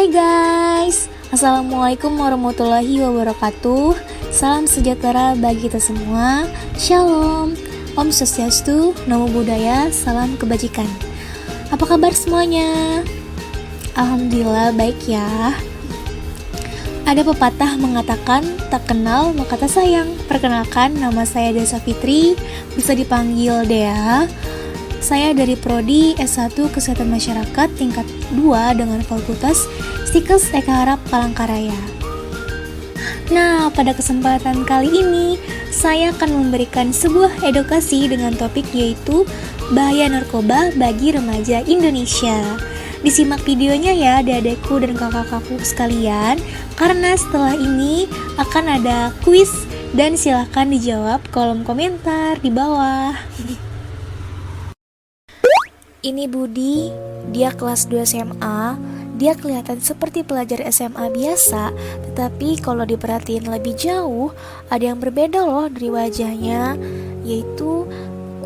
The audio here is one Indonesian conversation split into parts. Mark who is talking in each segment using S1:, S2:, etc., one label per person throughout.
S1: Hai guys, Assalamualaikum warahmatullahi wabarakatuh. Salam sejahtera bagi kita semua. Shalom, Om Swastiastu, Namo Buddhaya, salam kebajikan. Apa kabar semuanya? Alhamdulillah baik ya. Ada pepatah mengatakan, tak kenal maka tak sayang. Perkenalkan, nama saya Desa Fitri, bisa dipanggil Dea. Saya dari Prodi S1 Kesehatan Masyarakat tingkat 2 dengan Fakultas Stikes Eka Harap Palangkaraya. Nah, pada kesempatan kali ini, saya akan memberikan sebuah edukasi dengan topik yaitu bahaya narkoba bagi remaja Indonesia. Disimak videonya ya adik-adikku dan kakak-kakakku sekalian, karena setelah ini akan ada kuis dan silahkan dijawab kolom komentar di bawah. Ini Budi, dia kelas 2 SMA. Dia kelihatan seperti pelajar SMA biasa, tetapi kalau diperhatiin lebih jauh, ada yang berbeda loh dari wajahnya, yaitu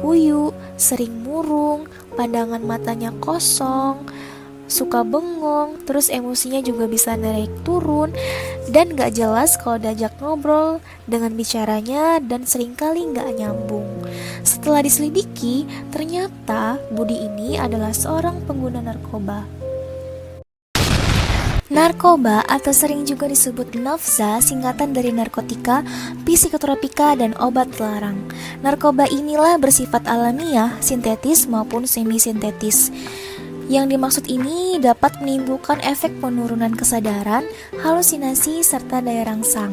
S1: kuyu, sering murung, pandangan matanya kosong, suka bengong, terus emosinya juga bisa naik turun, dan gak jelas kalau diajak ngobrol dengan bicaranya, dan seringkali gak nyambung. Setelah diselidiki, ternyata Budi ini adalah seorang pengguna narkoba. Narkoba atau sering juga disebut nafza, singkatan dari narkotika, psikotropika, dan obat terlarang. Narkoba inilah bersifat alamiah, sintetis maupun semi-sintetis. Yang dimaksud ini dapat menimbulkan efek penurunan kesadaran, halusinasi, serta daya rangsang.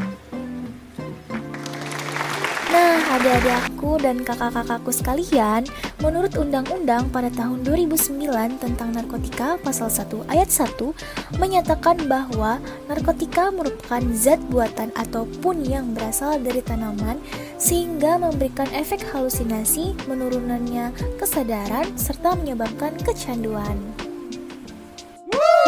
S1: Nah, adik-adik aku dan kakak-kakakku sekalian, menurut Undang-Undang pada tahun 2009 tentang narkotika pasal 1 ayat 1 menyatakan bahwa narkotika merupakan zat buatan ataupun yang berasal dari tanaman sehingga memberikan efek halusinasi, menurunannya kesadaran, serta menyebabkan kecanduan.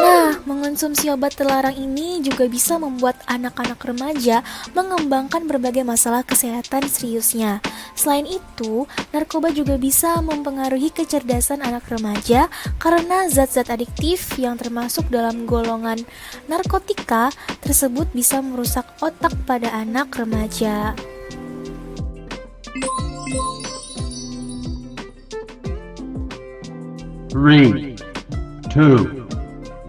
S1: Nah, mengonsumsi obat terlarang ini juga bisa membuat anak-anak remaja mengembangkan berbagai masalah kesehatan seriusnya. Selain itu, narkoba juga bisa mempengaruhi kecerdasan anak remaja karena zat-zat adiktif yang termasuk dalam golongan narkotika tersebut bisa merusak otak pada anak remaja.
S2: Three, two,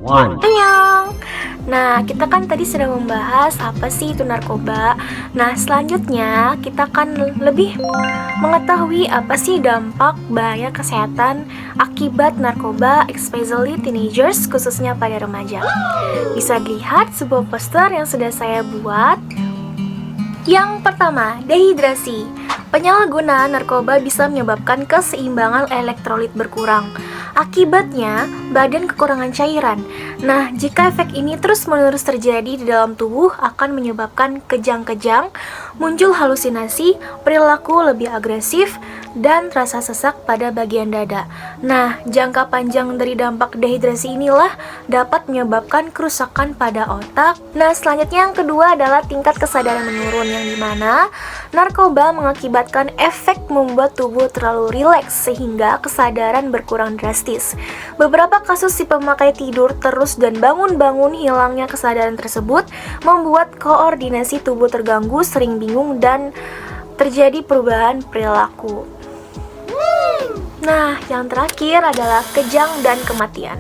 S2: one.
S1: Annyeong. Nah, kita kan tadi sudah membahas apa sih itu narkoba. Nah, selanjutnya kita akan lebih mengetahui apa sih dampak bahaya kesehatan akibat narkoba, especially teenagers, khususnya pada remaja. Bisa dilihat sebuah poster yang sudah saya buat. Yang pertama, dehidrasi. Penyalahgunaan narkoba bisa menyebabkan keseimbangan elektrolit berkurang. Akibatnya, badan kekurangan cairan. Nah, jika efek ini terus-menerus terjadi di dalam tubuh akan menyebabkan kejang-kejang, muncul halusinasi, perilaku lebih agresif, dan rasa sesak pada bagian dada. Nah, jangka panjang dari dampak dehidrasi inilah dapat menyebabkan kerusakan pada otak. Nah, selanjutnya yang kedua adalah tingkat kesadaran menurun, yang dimana narkoba mengakibatkan efek membuat tubuh terlalu rileks sehingga kesadaran berkurang drastis. Beberapa kasus si pemakai tidur terus dan bangun-bangun, hilangnya kesadaran tersebut membuat koordinasi tubuh terganggu, sering bingung, dan terjadi perubahan perilaku. Nah, yang terakhir adalah kejang dan kematian.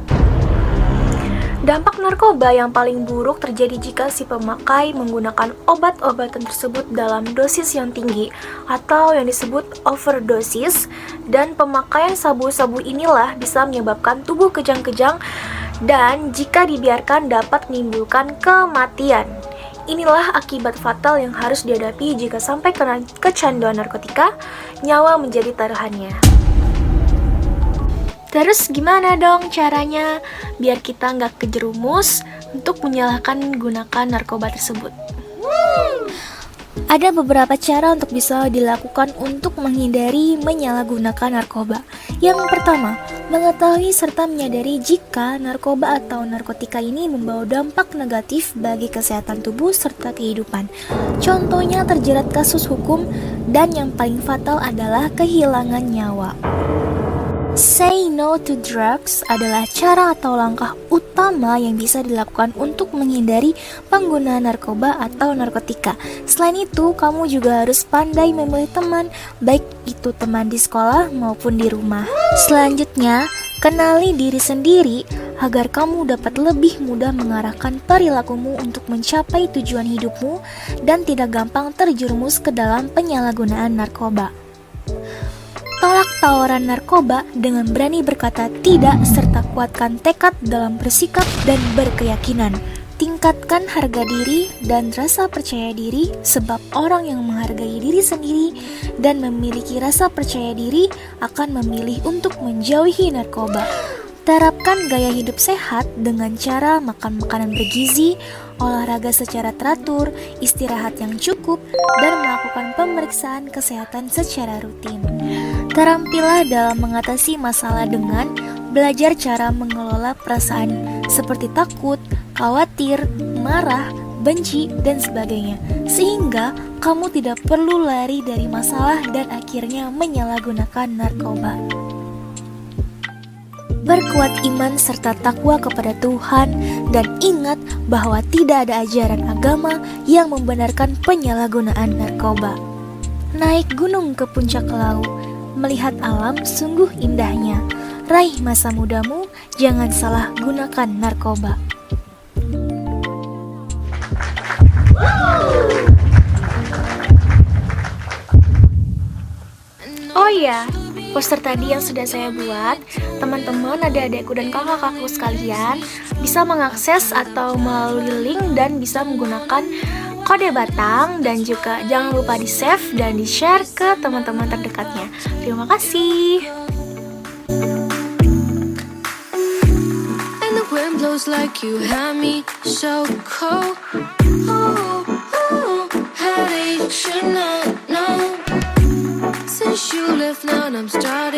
S1: Dampak narkoba yang paling buruk terjadi jika si pemakai menggunakan obat-obatan tersebut dalam dosis yang tinggi atau yang disebut overdosis, dan pemakaian sabu-sabu inilah bisa menyebabkan tubuh kejang-kejang dan jika dibiarkan dapat menimbulkan kematian. Inilah akibat fatal yang harus dihadapi jika sampai kena kecanduan narkotika, nyawa menjadi taruhannya. Terus gimana dong caranya biar kita nggak kejerumus untuk menyalahkan gunakan narkoba tersebut? Ada beberapa cara untuk bisa dilakukan untuk menghindari menyalahgunakan narkoba. Yang pertama, mengetahui serta menyadari jika narkoba atau narkotika ini membawa dampak negatif bagi kesehatan tubuh serta kehidupan. Contohnya terjerat kasus hukum dan yang paling fatal adalah kehilangan nyawa. Say no to drugs adalah cara atau langkah utama yang bisa dilakukan untuk menghindari penggunaan narkoba atau narkotika. Selain itu, kamu juga harus pandai memilih teman, baik itu teman di sekolah maupun di rumah. Selanjutnya, kenali diri sendiri agar kamu dapat lebih mudah mengarahkan perilakumu untuk mencapai tujuan hidupmu dan tidak gampang terjerumus ke dalam penyalahgunaan narkoba. Tolak tawaran narkoba dengan berani berkata tidak serta kuatkan tekad dalam bersikap dan berkeyakinan. Tingkatkan harga diri dan rasa percaya diri sebab orang yang menghargai diri sendiri dan memiliki rasa percaya diri akan memilih untuk menjauhi narkoba. Terapkan gaya hidup sehat dengan cara makan makanan bergizi, olahraga secara teratur, istirahat yang cukup, dan melakukan pemeriksaan kesehatan secara rutin. Terampilah dalam mengatasi masalah dengan belajar cara mengelola perasaan seperti takut, khawatir, marah, benci, dan sebagainya, sehingga kamu tidak perlu lari dari masalah dan akhirnya menyalahgunakan narkoba. Berkuat iman serta takwa kepada Tuhan dan ingat bahwa tidak ada ajaran agama yang membenarkan penyalahgunaan narkoba. Naik gunung ke puncak laut, melihat alam sungguh indahnya. Raih masa mudamu, jangan salah gunakan narkoba. Oh iya, poster tadi yang sudah saya buat, teman-teman, adik-adikku dan kakak-kakakku sekalian bisa mengakses atau melalui link dan bisa menggunakan kode batang, dan juga jangan lupa di-save dan di-share ke teman-teman terdekatnya. Terima kasih.
S3: And the wind blows like you had me so cold. Oh, oh, how did you not know? Since you left now I'm starting